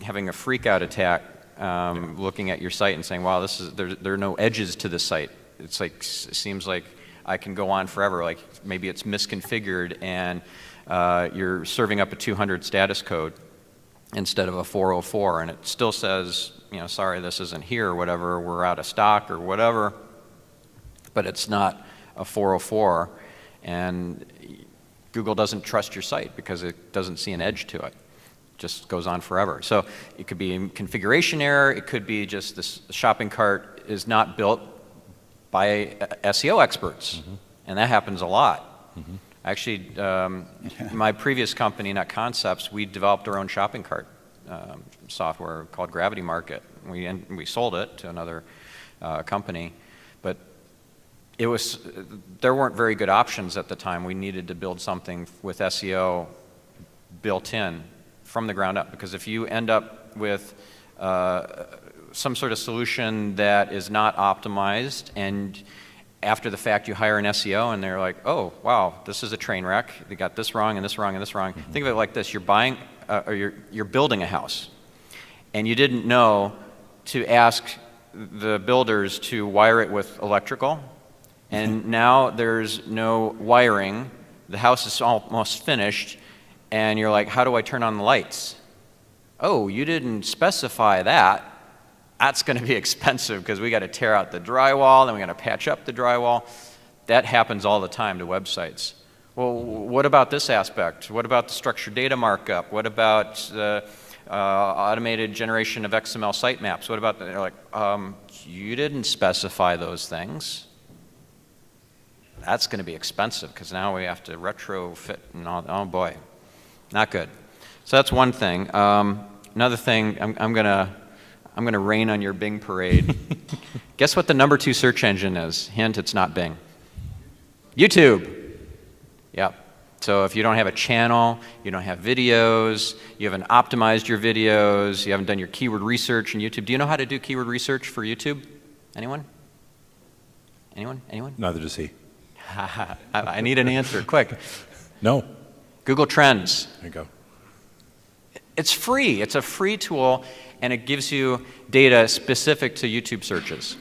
having a freak out attack looking at your site and saying, wow, there are no edges to this site. It's like, it seems like I can go on forever. Like maybe it's misconfigured and you're serving up a 200 status code instead of a 404, and it still says, sorry, this isn't here or whatever, we're out of stock or whatever, but it's not a 404, and Google doesn't trust your site because it doesn't see an edge to it. It just goes on forever. So it could be a configuration error, it could be just this shopping cart is not built by SEO experts, and that happens a lot. Actually, my previous company, Net Concepts, we developed our own shopping cart software called Gravity Market. We sold it to another company, but there weren't very good options at the time. We needed to build something with SEO built in from the ground up, because if you end up with some sort of solution that is not optimized, and after the fact you hire an SEO and they're like, oh, wow, this is a train wreck. They got this wrong and this wrong and this wrong. Think of it like this. You're buying, or you're building a house, and you didn't know to ask the builders to wire it with electrical, and now there's no wiring. The house is almost finished, and you're like, how do I turn on the lights? Oh, you didn't specify that. That's going to be expensive because we got to tear out the drywall, then we got to patch up the drywall. That happens all the time to websites. Well, what about this aspect? What about the structured data markup? What about the automated generation of XML sitemaps? What about, they're like, you didn't specify those things. That's going to be expensive because now we have to retrofit and all. Oh boy, not good. So that's one thing. Another thing, I'm going to rain on your Bing parade. Guess what the #2 search engine is? Hint, it's not Bing. YouTube. Yep. So if you don't have a channel, you don't have videos, you haven't optimized your videos, you haven't done your keyword research in YouTube. Do you know how to do keyword research for YouTube? Anyone? Anyone? Anyone? Neither does he. I need an answer, quick. No. Google Trends. There you go. It's free. It's a free tool, and it gives you data specific to YouTube searches.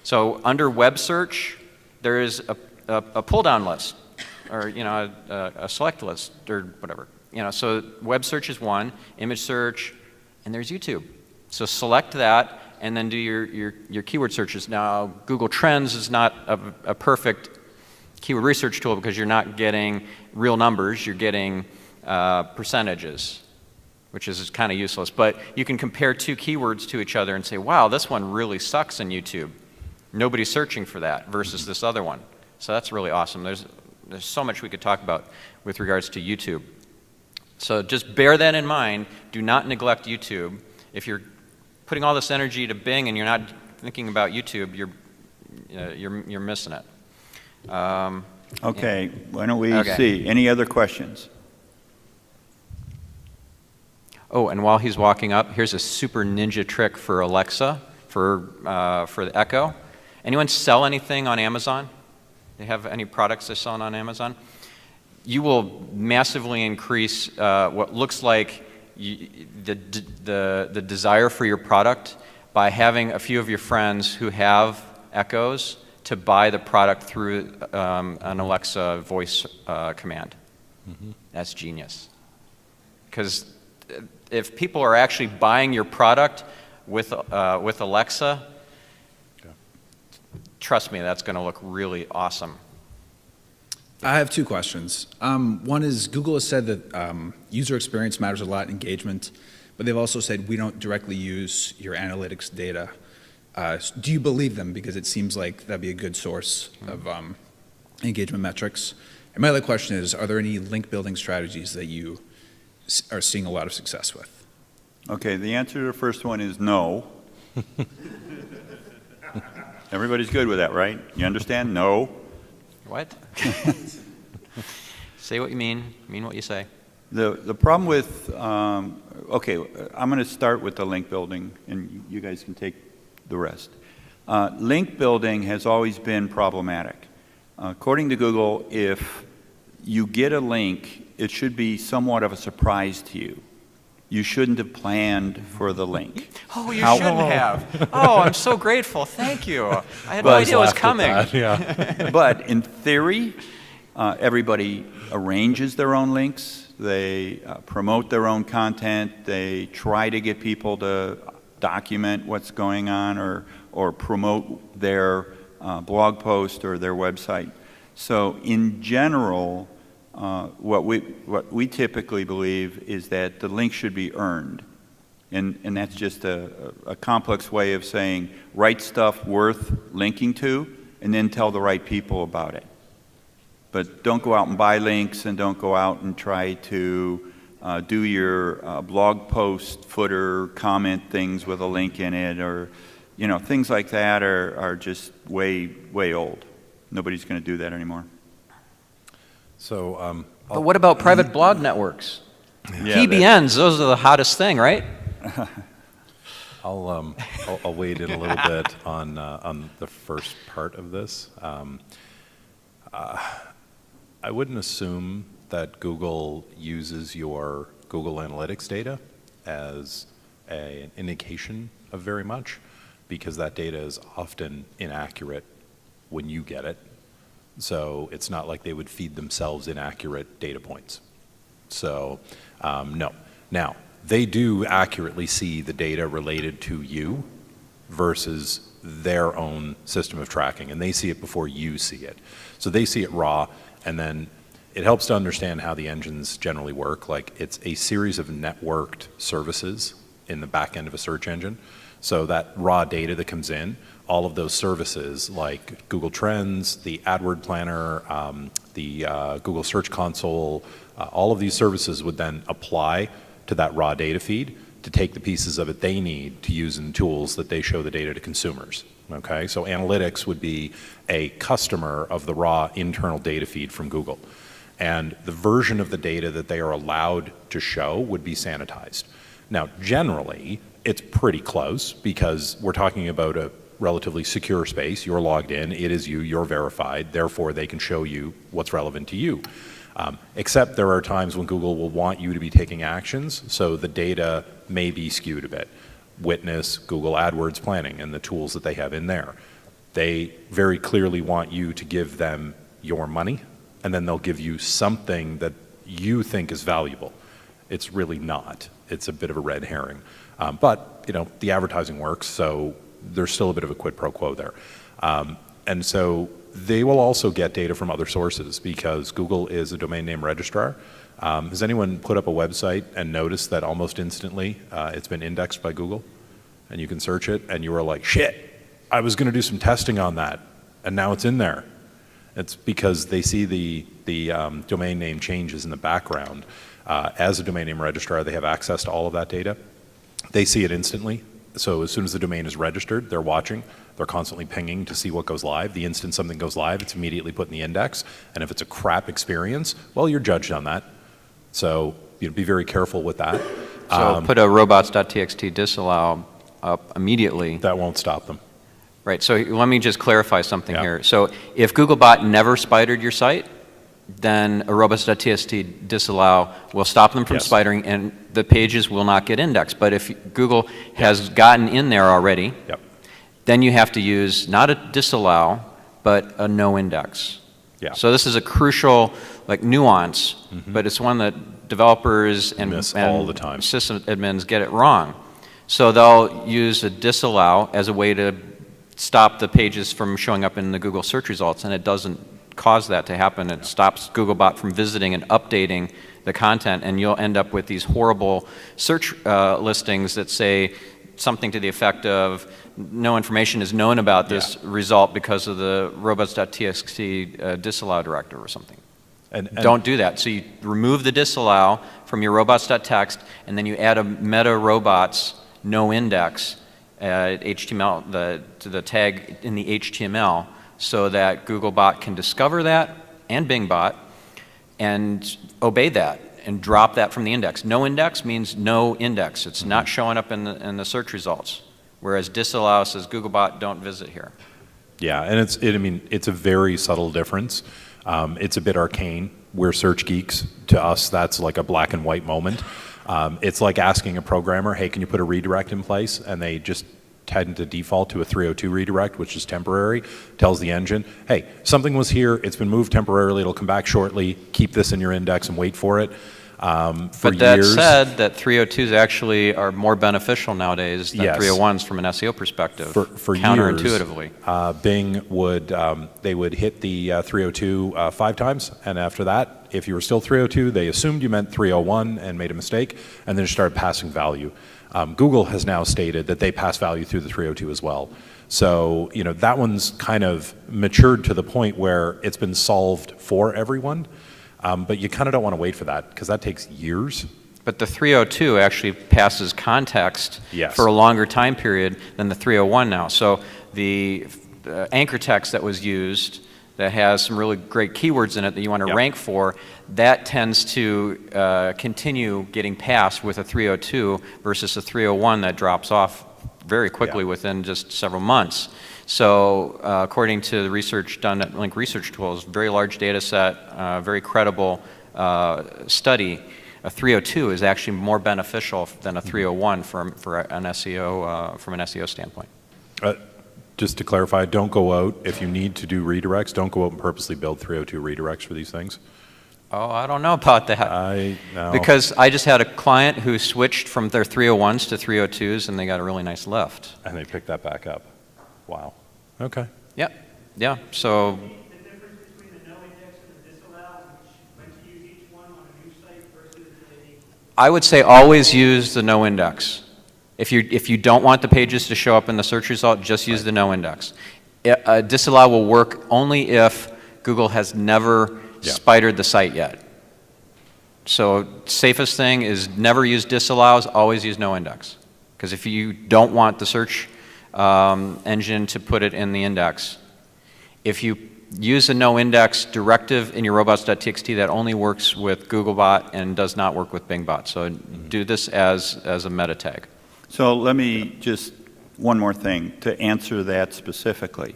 So under web search, there is a pull-down list, or a select list, or whatever. So web search is one, image search, and there's YouTube. So select that, and then do your keyword searches. Now, Google Trends is not a perfect keyword research tool because you're not getting real numbers, you're getting percentages, which is kind of useless. But you can compare two keywords to each other and say, wow, this one really sucks in YouTube. Nobody's searching for that versus this other one. So that's really awesome. There's so much we could talk about with regards to YouTube. So just bear that in mind. Do not neglect YouTube. If you're putting all this energy to Bing and you're not thinking about YouTube, you're missing it. Okay, why don't we see? Any other questions? Oh, and while he's walking up, here's a super ninja trick for Alexa, for the Echo. Anyone sell anything on Amazon? They have any products they're selling on Amazon? You will massively increase what looks like the desire for your product by having a few of your friends who have Echoes to buy the product through an Alexa voice command. That's genius. Because if people are actually buying your product with Alexa, trust me, that's going to look really awesome. I have two questions. One is Google has said that user experience matters a lot, engagement, but they've also said we don't directly use your analytics data. Do you believe them? Because it seems like that'd be a good source of engagement metrics. And my other question is, are there any link building strategies that you are seeing a lot of success with? Okay, the answer to the first one is no. Everybody's good with that, right? You understand? No. What? Say what you mean what you say. The problem with, okay, I'm going to start with the link building, and you guys can take the rest. Link building has always been problematic. According to Google, if you get a link, it should be somewhat of a surprise to you. You shouldn't have planned for the link. Oh, you shouldn't have. Oh, I'm so grateful. Thank you. I had no idea it was coming. Yeah. But in theory, everybody arranges their own links. They promote their own content. They try to get people to document what's going on or promote their blog post or their website. So in general, what we typically believe is that the link should be earned. And that's just a complex way of saying write stuff worth linking to and then tell the right people about it. But don't go out and buy links, and don't go out and try to do your blog post footer comment things with a link in it, or things like that are just way old. Nobody's going to do that anymore. So, but what about private blog networks? Yeah, PBNs, those are the hottest thing, right? I'll wade in a little bit on the first part of this. I wouldn't assume that Google uses your Google Analytics data as an indication of very much, because that data is often inaccurate when you get it. So it's not like they would feed themselves inaccurate data points. So no. Now, they do accurately see the data related to you versus their own system of tracking, and they see it before you see it. So they see it raw, and then it helps to understand how the engines generally work. Like, it's a series of networked services in the back end of a search engine. So that raw data that comes in, all of those services like Google Trends, the AdWord Planner, the Google Search Console, all of these services would then apply to that raw data feed to take the pieces of it they need to use in tools that they show the data to consumers. Okay, so analytics would be a customer of the raw internal data feed from Google. And the version of the data that they are allowed to show would be sanitized. Now, generally, it's pretty close because we're talking about a relatively secure space. You're logged in, it is you, you're verified, therefore they can show you what's relevant to you. Except there are times when Google will want you to be taking actions, so the data may be skewed a bit. Witness Google AdWords planning and the tools that they have in there. They very clearly want you to give them your money, and then they'll give you something that you think is valuable. It's really not. It's a bit of a red herring. But the advertising works, so there's still a bit of a quid pro quo there. And so they will also get data from other sources because Google is a domain name registrar. Has anyone put up a website and noticed that almost instantly it's been indexed by Google? And you can search it, and you were like, shit, I was going to do some testing on that, and now it's in there. It's because they see the domain name changes in the background. As a domain name registrar, they have access to all of that data. They see it instantly. So as soon as the domain is registered, they're watching. They're constantly pinging to see what goes live. The instant something goes live, it's immediately put in the index. And if it's a crap experience, well, you're judged on that. So be very careful with that. So put a robots.txt disallow up immediately. That won't stop them. Right, so let me just clarify something here. So if Googlebot never spidered your site, then a robots.txt disallow will stop them from spidering, and the pages will not get indexed. But if Google has gotten in there already, then you have to use not a disallow, but a no index. So this is a crucial nuance, but it's one that developers and all the time. System admins get it wrong. So they'll use a disallow as a way to stop the pages from showing up in the Google search results, and it doesn't cause that to happen. It stops Googlebot from visiting and updating the content, and you'll end up with these horrible search listings that say something to the effect of no information is known about this result because of the robots.txt disallow directive or something. And don't do that. So you remove the disallow from your robots.txt, and then you add a meta robots no index HTML to the tag in the HTML, so that Googlebot can discover that, and Bingbot, and obey that and drop that from the index. No index means no index. It's not showing up in the search results. Whereas disallow says Googlebot, don't visit here. Yeah, and it's a very subtle difference. It's a bit arcane. We're search geeks. To us, that's like a black and white moment. It's like asking a programmer, hey, can you put a redirect in place? And they just tend to default to a 302 redirect, which is temporary, tells the engine, hey, something was here, it's been moved temporarily, it'll come back shortly, keep this in your index and wait for it. But that said, that 302s actually are more beneficial nowadays than 301s from an SEO perspective, for counterintuitively. Years, Bing they would hit the 302 5 times, and after that, if you were still 302, they assumed you meant 301 and made a mistake, and then started passing value. Google has now stated that they pass value through the 302 as well. So, that one's kind of matured to the point where it's been solved for everyone, but you kind of don't want to wait for that because that takes years. But the 302 actually passes context for a longer time period than the 301 now. So the anchor text that was used that has some really great keywords in it that you want to rank for, that tends to continue getting passed with a 302 versus a 301 that drops off very quickly within just several months. So according to the research done at Link Research Tools, very large data set, very credible study, a 302 is actually more beneficial than a 301 for an SEO, from an SEO standpoint. Just to clarify, don't go out, if you need to do redirects, don't go out and purposely build 302 redirects for these things. Oh, I don't know about that. No. Because I just had a client who switched from their 301s to 302s, and they got a really nice lift. And they picked that back up. Wow. Okay. Yep. Yeah. So. The difference between the no index and the disallow, when to use each one on a new site versus I would say always use the no index. If you don't want the pages to show up in the search result, just use the no index. Disallow will work only if Google has never spidered the site yet. So safest thing is never use disallows, always use no index. Because if you don't want the search engine to put it in the index, if you use a no index directive in your robots.txt, that only works with Googlebot and does not work with Bingbot. So do this as a meta tag. So let me just, one more thing to answer that specifically.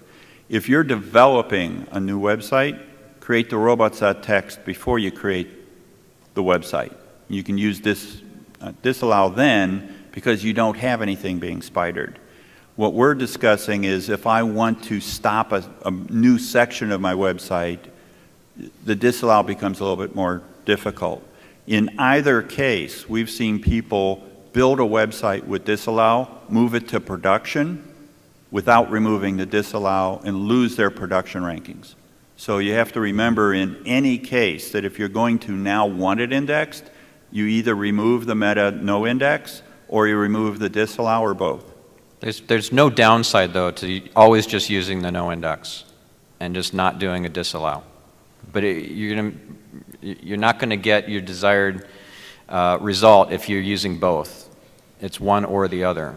If you're developing a new website, create the robots.txt before you create the website. You can use this disallow then because you don't have anything being spidered. What we're discussing is if I want to stop a new section of my website, the disallow becomes a little bit more difficult. In either case, we've seen people build a website with disallow, move it to production without removing the disallow, and lose their production rankings. So you have to remember in any case that if you're going to now want it indexed, you either remove the meta no index or you remove the disallow or both. There's no downside though to always just using the no index and just not doing a disallow. But you're not going to get your desired result if you're using both. It's one or the other.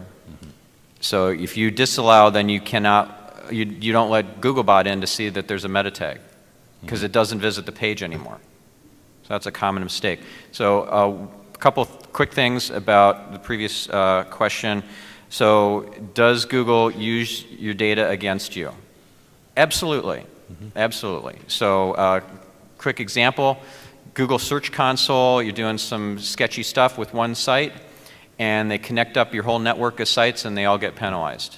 So if you disallow, then you cannot, you don't let Googlebot in to see that there's a meta tag because it doesn't visit the page anymore. So that's a common mistake. So a couple quick things about the previous question. So does Google use your data against you? Absolutely. Absolutely. So quick example, Google Search Console, you're doing some sketchy stuff with one site, and they connect up your whole network of sites and they all get penalized.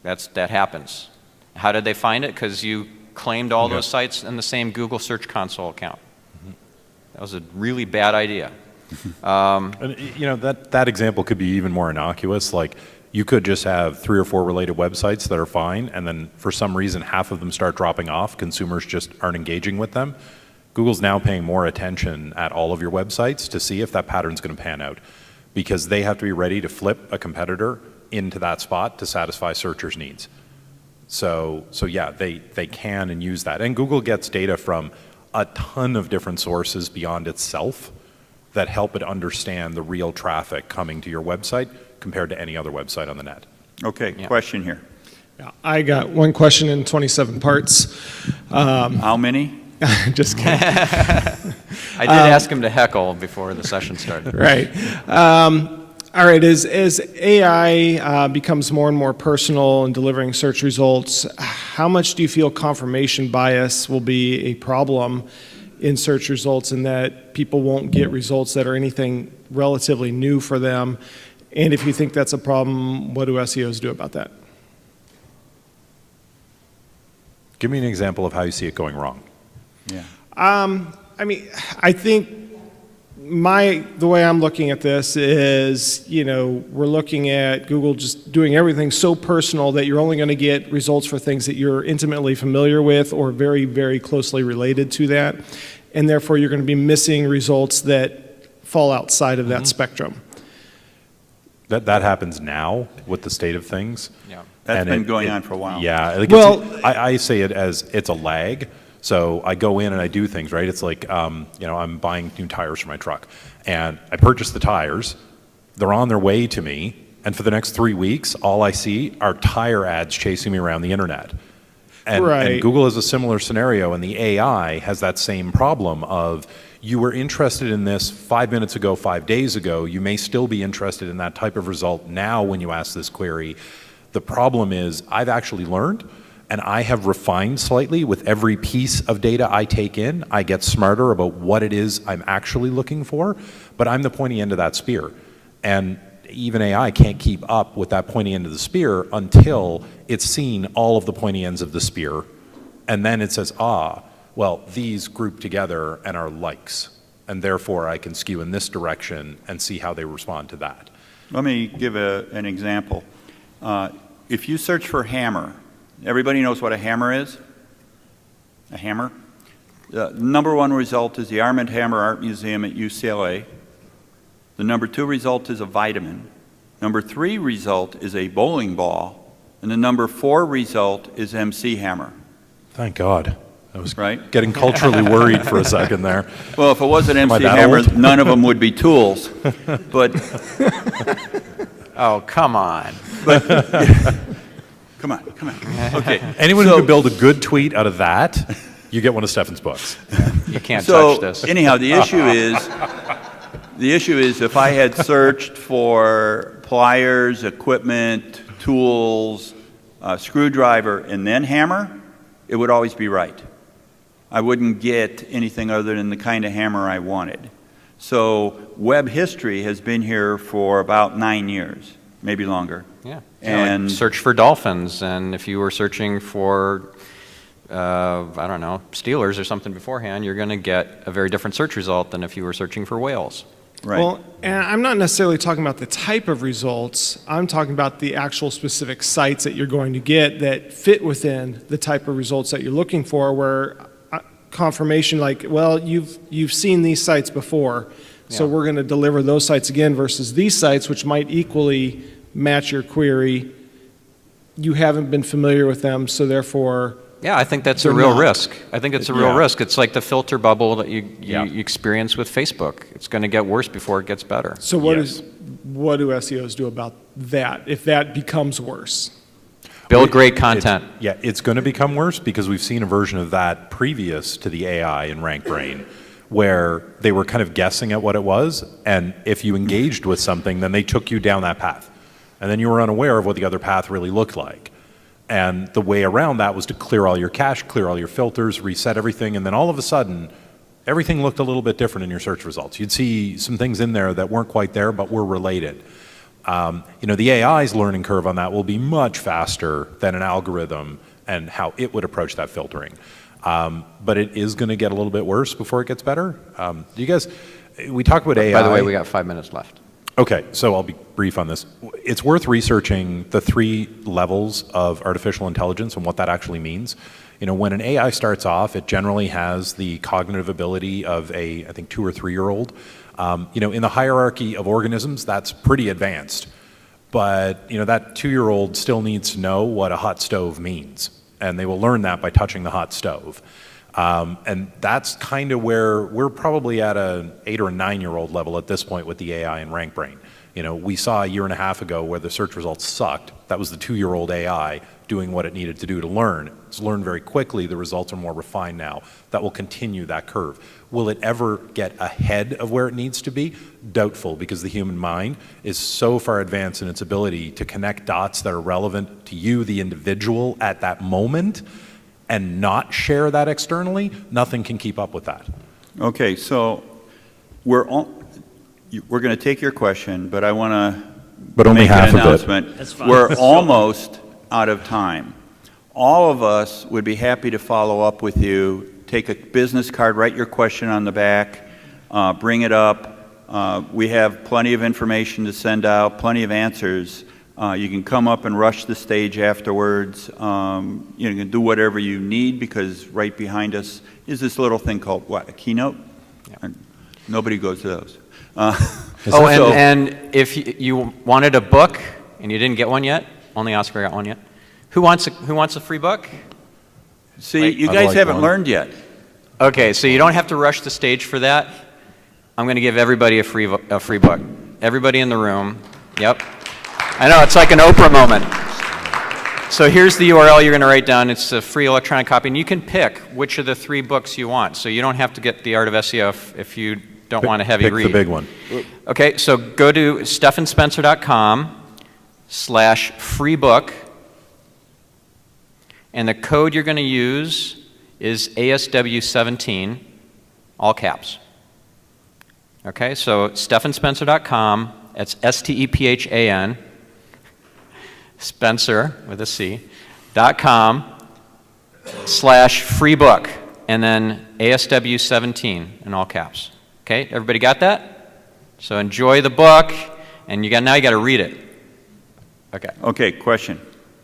That happens. How did they find it? Because you claimed all those sites in the same Google Search Console account. That was a really bad idea. And, that example could be even more innocuous. Like You could just have 3 or 4 related websites that are fine, and then for some reason half of them start dropping off. Consumers just aren't engaging with them. Google's now paying more attention at all of your websites to see if that pattern's going to pan out, because they have to be ready to flip a competitor into that spot to satisfy searchers' needs. So yeah, they can and use that. And Google gets data from a ton of different sources beyond itself that help it understand the real traffic coming to your website compared to any other website on the net. Okay, question here. Yeah, I got one question in 27 parts. How many? Just kidding. I did ask him to heckle before the session started. Right. All right, as AI becomes more and more personal in delivering search results, how much do you feel confirmation bias will be a problem in search results, and that people won't get results that are anything relatively new for them? And if you think that's a problem, what do SEOs do about that? Give me an example of how you see it going wrong. Yeah. I mean, I think the way I'm looking at this is, we're looking at Google just doing everything so personal that you're only going to get results for things that you're intimately familiar with or very, very closely related to that. And therefore, you're going to be missing results that fall outside of that spectrum. That happens now with the state of things. Yeah. That's been going on for a while. Yeah. Like I say it as it's a lag. So I go in and I do things, right? It's like, I'm buying new tires for my truck. And I purchase the tires. They're on their way to me. And for the next 3 weeks, all I see are tire ads chasing me around the internet. And Google is a similar scenario. And the AI has that same problem of, you were interested in this 5 minutes ago, 5 days ago. You may still be interested in that type of result now when you ask this query. The problem is, I've actually learned, and I have refined slightly with every piece of data I take in. I get smarter about what it is I'm actually looking for, but I'm the pointy end of that spear. And even AI can't keep up with that pointy end of the spear until it's seen all of the pointy ends of the spear. And then it says, well, these group together and are likes. And therefore, I can skew in this direction and see how they respond to that. Let me give an example. If you search for hammer, everybody knows what a hammer is? A hammer? The number 1 result is the Arm & Hammer Art Museum at UCLA. The number 2 result is a vitamin. Number 3 result is a bowling ball. And the number 4 result is MC Hammer. Thank God. I was right? getting culturally worried for a second there. Well, if it wasn't MC Hammer, none of them would be tools. But oh, come on. But come on. Okay. Anyone who can build a good tweet out of that, you get one of Stefan's books. You can't touch this. Anyhow, the issue is if I had searched for pliers, equipment, tools, screwdriver, and then hammer, it would always be right. I wouldn't get anything other than the kind of hammer I wanted. So web history has been here for about 9 years, maybe longer. Yeah. And like search for dolphins, and if you were searching for, I don't know, Steelers or something beforehand, you're going to get a very different search result than if you were searching for whales. Right. Well, and I'm not necessarily talking about the type of results. I'm talking about the actual specific sites that you're going to get that fit within the type of results that you're looking for, where confirmation like, well, you've seen these sites before, so we're going to deliver those sites again, versus these sites, which might equally match your query. You haven't been familiar with them, so therefore... Yeah, I think that's a real risk. I think it's a real risk. It's like the filter bubble that you experience with Facebook. It's going to get worse before it gets better. So what do SEOs do about that, if that becomes worse? Build great content. It's going to become worse because we've seen a version of that previous to the AI in RankBrain, where they were kind of guessing at what it was, and if you engaged with something, then they took you down that path. And then you were unaware of what the other path really looked like. And the way around that was to clear all your cache, clear all your filters, reset everything, and then all of a sudden, everything looked a little bit different in your search results. You'd see some things in there that weren't quite there, but were related. The AI's learning curve on that will be much faster than an algorithm and how it would approach that filtering. But it is going to get a little bit worse before it gets better. We talk about AI. By the way, we got 5 minutes left. Okay, so I'll be brief on this. It's worth researching the 3 levels of artificial intelligence and what that actually means. You know, when an AI starts off, it generally has the cognitive ability of a, I think, 2 or 3-year-old. You know, in the hierarchy of organisms, that's pretty advanced. But, you know, that 2-year-old still needs to know what a hot stove means. And they will learn that by touching the hot stove. And that's kind of where we're probably at an 8 or 9-year-old level at this point with the AI and RankBrain. You know, we saw a year and a half ago where the search results sucked. That was the 2-year-old AI doing what it needed to do to learn. It's learned very quickly. The results are more refined now. That will continue that curve. Will it ever get ahead of where it needs to be? Doubtful, because the human mind is so far advanced in its ability to connect dots that are relevant to you, the individual, at that moment, and not share that externally. Nothing can keep up with that. Okay, so we're going to take your question, but I want to only make half an of it. announcement. That's fine. We're almost out of time. All of us would be happy to follow up with you. Take a business card, write your question on the back, bring it up. We have plenty of information to send out, plenty of answers. You can come up and rush the stage afterwards. You can do whatever you need, because right behind us is this little thing called, what, a keynote? Yeah. Nobody goes to those. And if you wanted a book and you didn't get one yet, only Oscar got one yet. Who wants a free book? See, you I'd guys like haven't one. learned yet. Okay, so you don't have to rush the stage for that. I'm going to give everybody a free book. Everybody in the room. Yep. I know, it's like an Oprah moment. So here's the URL you're going to write down. It's a free electronic copy, and you can pick which of the 3 books you want. So you don't have to get The Art of SEO if you don't want a heavy Pick read. the big one. Okay, so go to stephenspencer.com/free book, and the code you're going to use is ASW17, all caps. Okay, so stephenspencer.com, that's STEPHAN, Spencer with a C, .com/free book, and then ASW17 in all caps. Okay, everybody got that? So enjoy the book, and now you got to read it. Okay. Okay, question.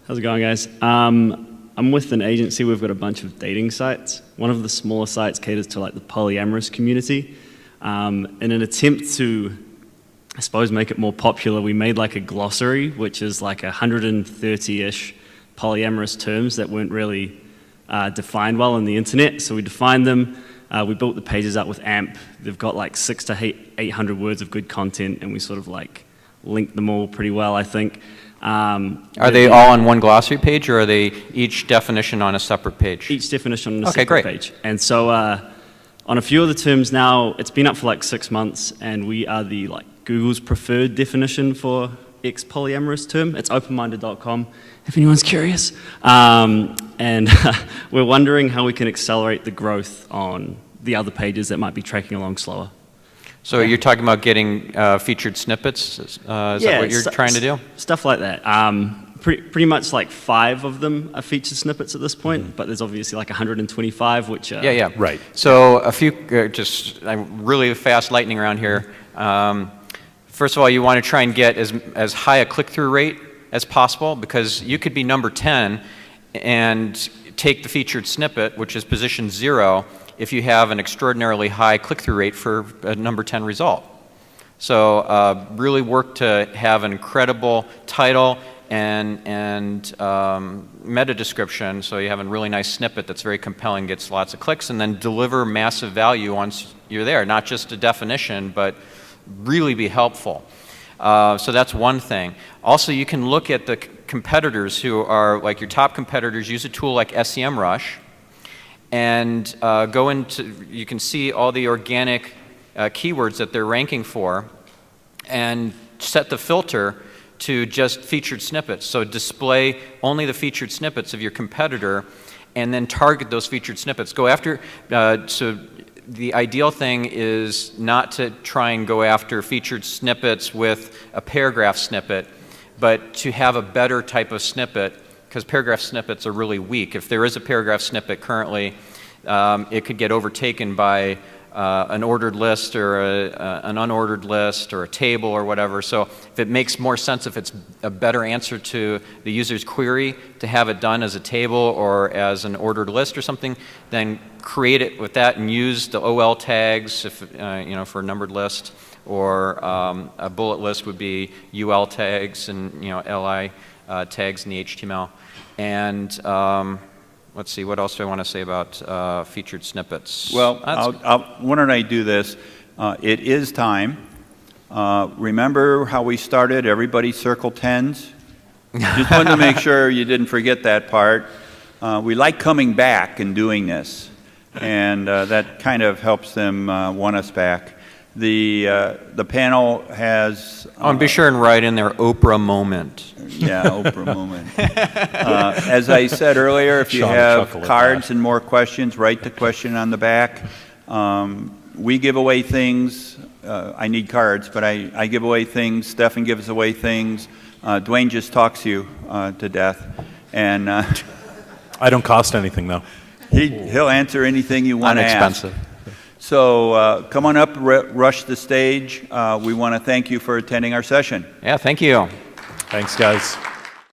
How's it going, guys? I'm with an agency. We've got a bunch of dating sites. One of the smaller sites caters to like the polyamorous community. In an attempt to, I suppose, make it more popular, we made like a glossary, which is like 130-ish polyamorous terms that weren't really defined well on the internet. So we defined them. We built the pages out with AMP. They've got like 600 to 800 words of good content, and we sort of like linked them all pretty well, I think. Are they all on one glossary page, or are they each definition on a separate page? Each definition on a Okay, separate great. page. And so on a few of the terms now, it's been up for like 6 months, and we are the like Google's preferred definition for X polyamorous term. It's openminded.com, if anyone's curious. And we're wondering how we can accelerate the growth on the other pages that might be tracking along slower. So you're talking about getting featured snippets? Is that what you're trying to do? Stuff like that. Pretty much like 5 of them are featured snippets at this point, but there's obviously like 125, which are... Yeah. Right. So a few, really fast lightning around here. First of all, you want to try and get as high a click-through rate as possible, because you could be number 10 and take the featured snippet, which is position 0, if you have an extraordinarily high click-through rate for a number 10 result. So really work to have an incredible title and meta description, so you have a really nice snippet that's very compelling, gets lots of clicks, and then deliver massive value once you're there. Not just a definition, but really be helpful. So that's one thing. Also, you can look at the competitors who are like your top competitors. Use a tool like SEMrush, and you can see all the organic keywords that they're ranking for, and set the filter to just featured snippets. So display only the featured snippets of your competitor, and then target those featured snippets. Go after, so the ideal thing is not to try and go after featured snippets with a paragraph snippet, but to have a better type of snippet, because paragraph snippets are really weak. If there is a paragraph snippet currently, it could get overtaken by an ordered list or an unordered list or a table or whatever. So if it makes more sense, if it's a better answer to the user's query to have it done as a table or as an ordered list or something, then create it with that and use the OL tags if, for a numbered list, or a bullet list would be UL tags and LI tags in the HTML. And let's see, what else do I want to say about featured snippets? Well, why don't I do this? It is time. Remember how we started? Everybody circle 10s? Just wanted to make sure you didn't forget that part. We like coming back and doing this, and that kind of helps them want us back. The panel has... and be sure and write in there Oprah moment. Yeah, Oprah moment. As I said earlier, if you have cards and more questions, write the question on the back. We give away things. I need cards, but I give away things. Stefan gives away things. Dwayne just talks you to death. And I don't cost anything, though. He'll answer anything you want to ask. Inexpensive. So come on up, rush the stage. We want to thank you for attending our session. Yeah, thank you. Thanks, guys.